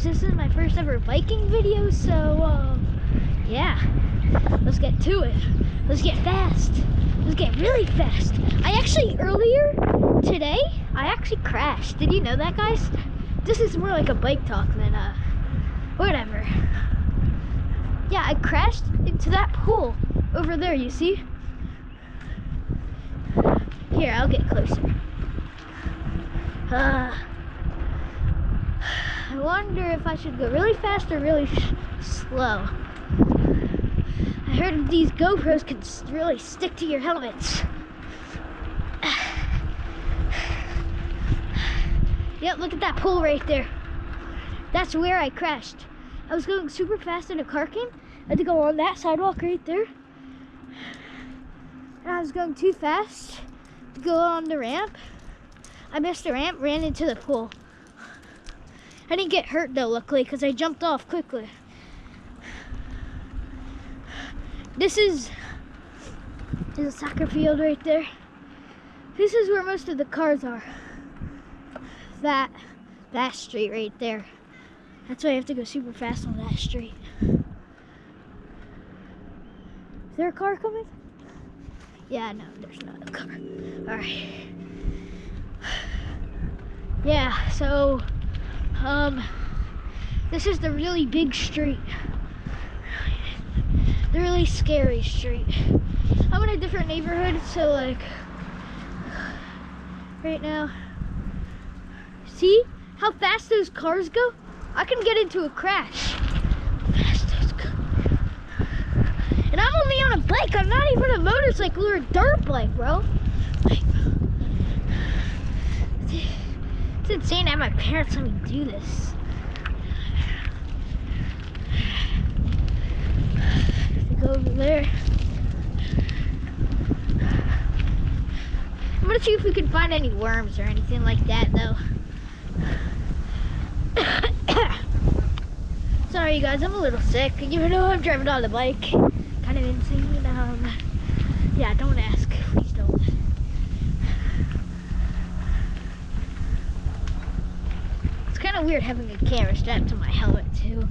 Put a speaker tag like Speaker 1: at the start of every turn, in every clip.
Speaker 1: this is my first ever biking video, so yeah, let's get to it. Let's get fast. Let's get really fast. Earlier today, I actually crashed. Did you know that, guys? This is more like a bike talk than whatever. Yeah, I crashed into that pool over there, you see? Here, I'll get closer. I wonder if I should go really fast or really slow. I heard these GoPros can really stick to your helmets. Yep, look at that pool right there. That's where I crashed. I was going super fast and a car came. I had to go on that sidewalk right there. And I was going too fast to go on the ramp. I missed the ramp, ran into the pool. I didn't get hurt though, luckily, because I jumped off quickly. This is a soccer field right there. This is where most of the cars are. That street right there. That's why I have to go super fast on that street. Is there a car coming? Yeah, no, there's not a car. Alright. Yeah, so this is the really big street. The really scary street. I'm in a different neighborhood, so like right now. See how fast those cars go? I can get into a crash. How fast those go. And I'm only on a bike. I'm not even a motorcycle or a dirt bike, bro. Like, it's insane that my parents let me do this. Go over there. I'm gonna see if we can find any worms or anything like that, though. Sorry, you guys, I'm a little sick. Even though I'm driving on the bike, kind of insane. Yeah, don't ask. Please don't. It's kind of weird having a camera strapped to my helmet too.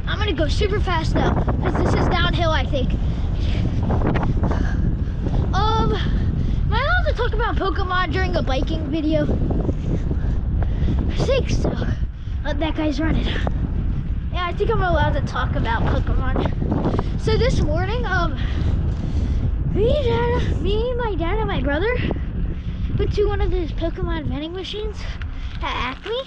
Speaker 1: I'm gonna go super fast though, because this is downhill, I think. Am I allowed to talk about Pokemon during a biking video? I think so. Oh, that guy's running. Yeah, I think I'm allowed to talk about Pokemon. So this morning, me, my dad, and my brother went to one of those Pokemon vending machines at Acme.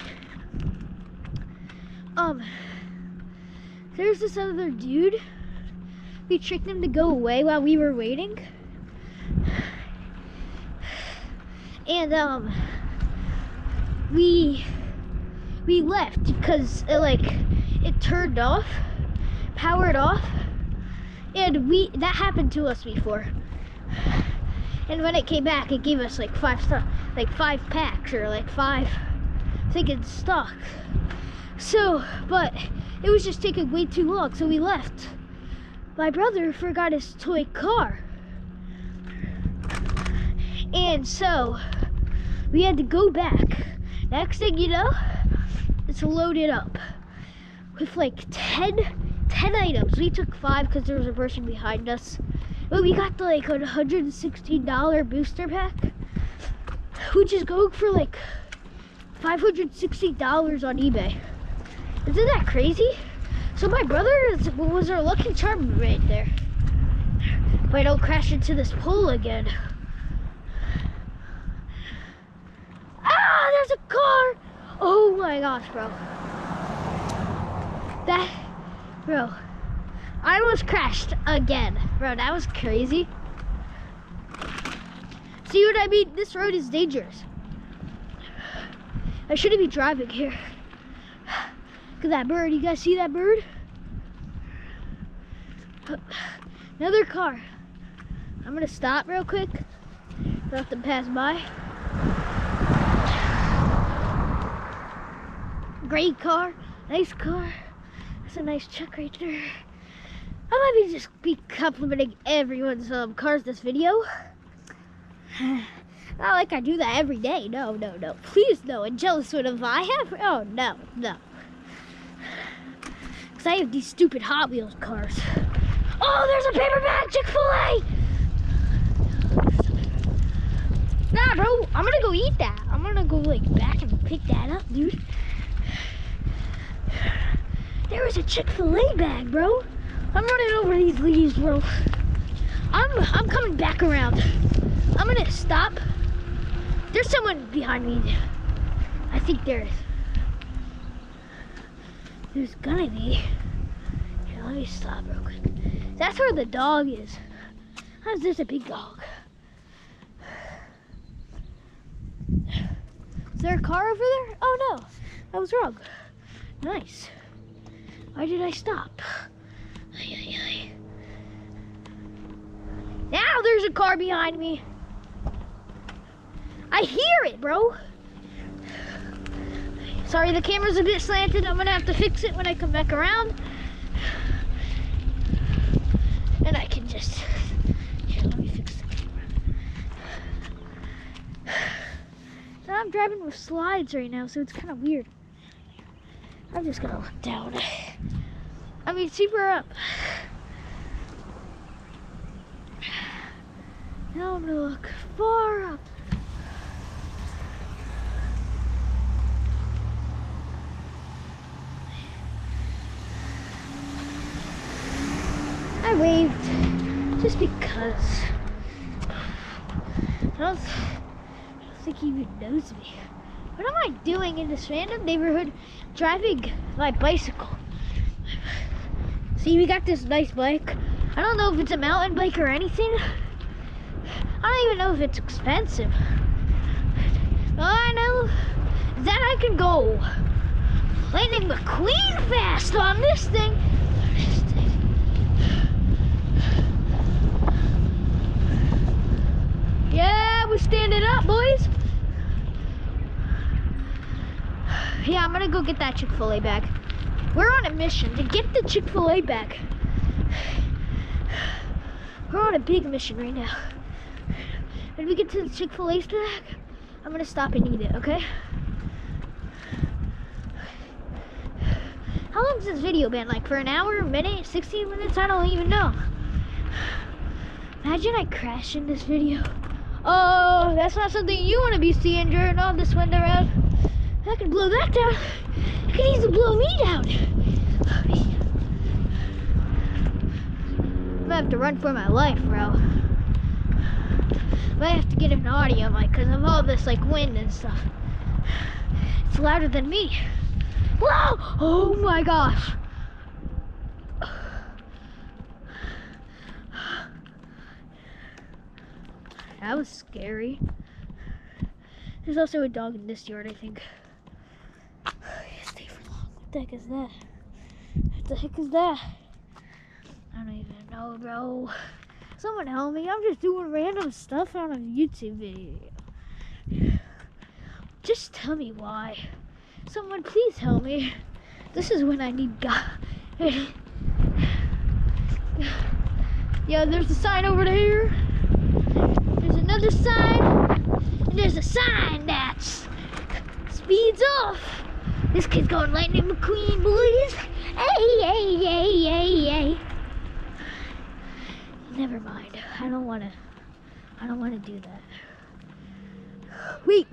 Speaker 1: There's this other dude. We tricked him to go away while we were waiting. And we left because it turned off, powered off, and that happened to us before. And when it came back, it gave us like 5 packs or like 5 in stock. So, but it was just taking way too long, so we left. My brother forgot his toy car. And so, we had to go back. Next thing you know, it's loaded up with like 10 items. We took 5 because there was a person behind us. But we got the like $116 booster pack, which is going for like $560 on eBay. Isn't that crazy? So my brother was our lucky charm right there. If I don't crash into this pool again. Ah, there's a car! Oh my gosh, bro. Bro, I almost crashed again. Bro, that was crazy. See what I mean? This road is dangerous. I shouldn't be driving here. Look at that bird. You guys see that bird? Another car. I'm gonna stop real quick. Let them pass by. Great car. Nice car. That's a nice check right there. I might just be complimenting everyone's cars this video. Not like I do that every day. No. Please no. And jealous what if I have? Oh no. Because I have these stupid Hot Wheels cars. Oh, there's a paper bag, Chick-fil-A! Nah, bro, I'm gonna go eat that. I'm gonna go like back and pick that up, dude. There was a Chick-fil-A bag, bro. I'm running over these leaves, bro. I'm coming back around. I'm gonna stop. There's someone behind me. I think there's gonna be. Here, let me stop real quick. That's where the dog is. How's this a big dog? Is there a car over there? Oh no, I was wrong. Nice. Why did I stop? Now there's a car behind me. I hear it, bro. Sorry, the camera's a bit slanted. I'm gonna have to fix it when I come back around. And I can just, here, let me fix the camera. So I'm driving with slides right now, so it's kind of weird. I'm just gonna look down. I mean, super up. Now I'm gonna look far up. I waved just because. I don't think he even knows me. What am I doing in this random neighborhood driving my bicycle? See, we got this nice bike. I don't know if it's a mountain bike or anything. I don't even know if it's expensive. All I know is that I can go Lightning McQueen fast on this thing. Yeah, we're standing up, boys. Yeah, I'm gonna go get that Chick-fil-A bag. We're on a mission to get the Chick-fil-A bag. We're on a big mission right now. When we get to the Chick-fil-A bag, I'm gonna stop and eat it, okay? How long's this video been? Like for an hour, a minute, 16 minutes? I don't even know. Imagine I crash in this video. Oh, that's not something you want to be seeing during all this winter round. I can blow that down. I can easily blow me down. I'm gonna have to run for my life, bro. But I have to get an audio mic because of all this like wind and stuff. It's louder than me. Whoa! Oh my gosh. That was scary. There's also a dog in this yard, I think. Stay for long. What the heck is that? What the heck is that? I don't even know, bro. Someone help me. I'm just doing random stuff on a YouTube video. Just tell me why. Someone please help me. This is when I need God. Yeah, there's a sign over there. There's another sign. And there's a sign that's speeds off. This kid's going Lightning McQueen, boys. Hey. Never mind. I don't wanna do that. Wait.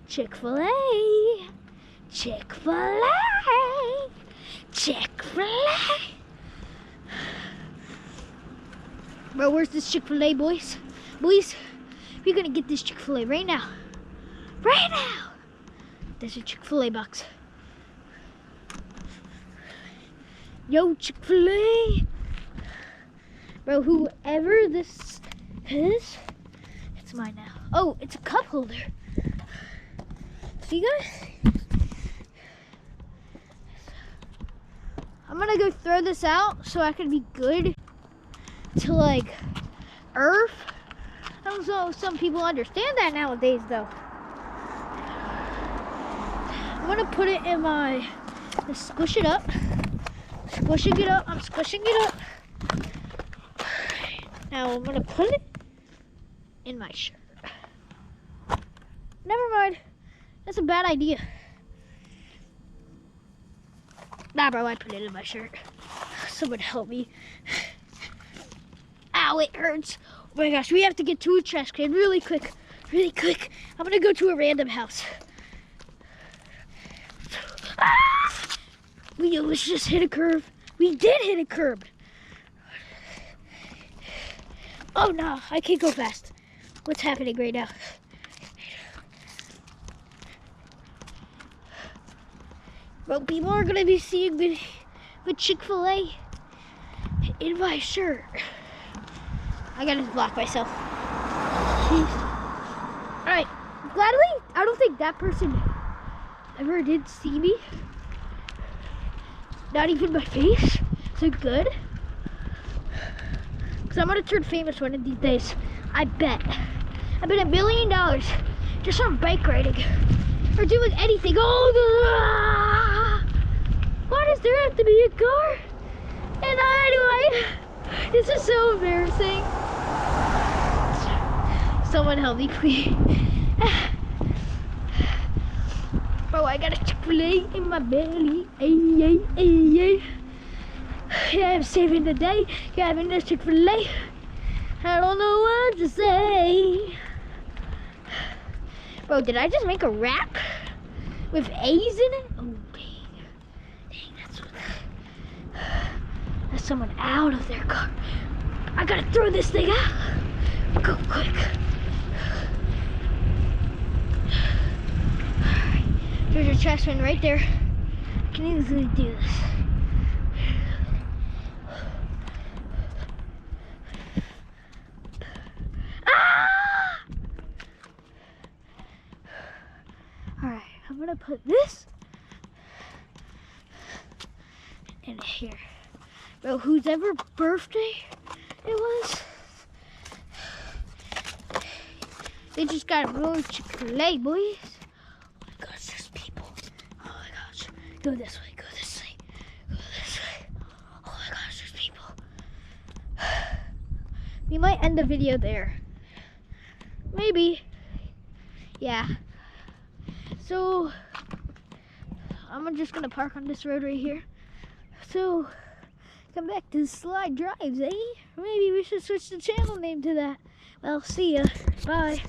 Speaker 1: Chick-fil-A. Chick-fil-A. Chick-fil-A. Bro, where's this Chick-fil-A, boys? Boys, we're gonna get this Chick-fil-A right now. Right now. There's a Chick-fil-A box. Yo, Chick-fil-A. Bro, whoever this is, it's mine now. Oh, it's a cup holder. See, guys? I'm gonna go throw this out so I can be good to like Earth. I don't know if some people understand that nowadays, though. I'm gonna put it in my, just squish it up. squishing it up. I'm squishing it up. Now I'm gonna put it in my shirt. Never mind. That's a bad idea. Nah, bro, I put it in my shirt. Someone help me. Ow, it hurts. Oh my gosh, we have to get to a trash can really quick. Really quick. I'm gonna go to a random house. Ah! We almost just hit a curb. We did hit a curb. Oh no, I can't go fast. What's happening right now? Well, people are gonna be seeing me with Chick-fil-A in my shirt. I gotta block myself. Alright, gladly, I don't think that person ever did see me. Not even my face. So good. Because I'm gonna turn famous one of these days. I bet. I bet $1 million just on bike riding. Or doing anything. Oh, why does there have to be a car? And this is so embarrassing. Someone help me, please. Bro, I got a Chick-fil-A in my belly. Ay, ay, ay, ay. Yeah, I'm saving the day. Yeah, I'm in this Chick-fil-A. I don't know what to say. Bro, did I just make a rap with A's in it? Oh, dang. Dang, that's someone out of their car. I gotta throw this thing out. Go quick. Alright, there's a trash bin right there. I can easily do this. Alright, I'm gonna put this in here. Bro, whose ever birthday it was, they just got a real Chick-fil-A, boys. Oh my gosh, there's people. Oh my gosh. Go this way, go this way, go this way. Oh my gosh, there's people. We might end the video there. Maybe. Yeah. So, I'm just gonna park on this road right here. So, come back to Slide Drives, eh? Maybe we should switch the channel name to that. Well, see ya. Bye.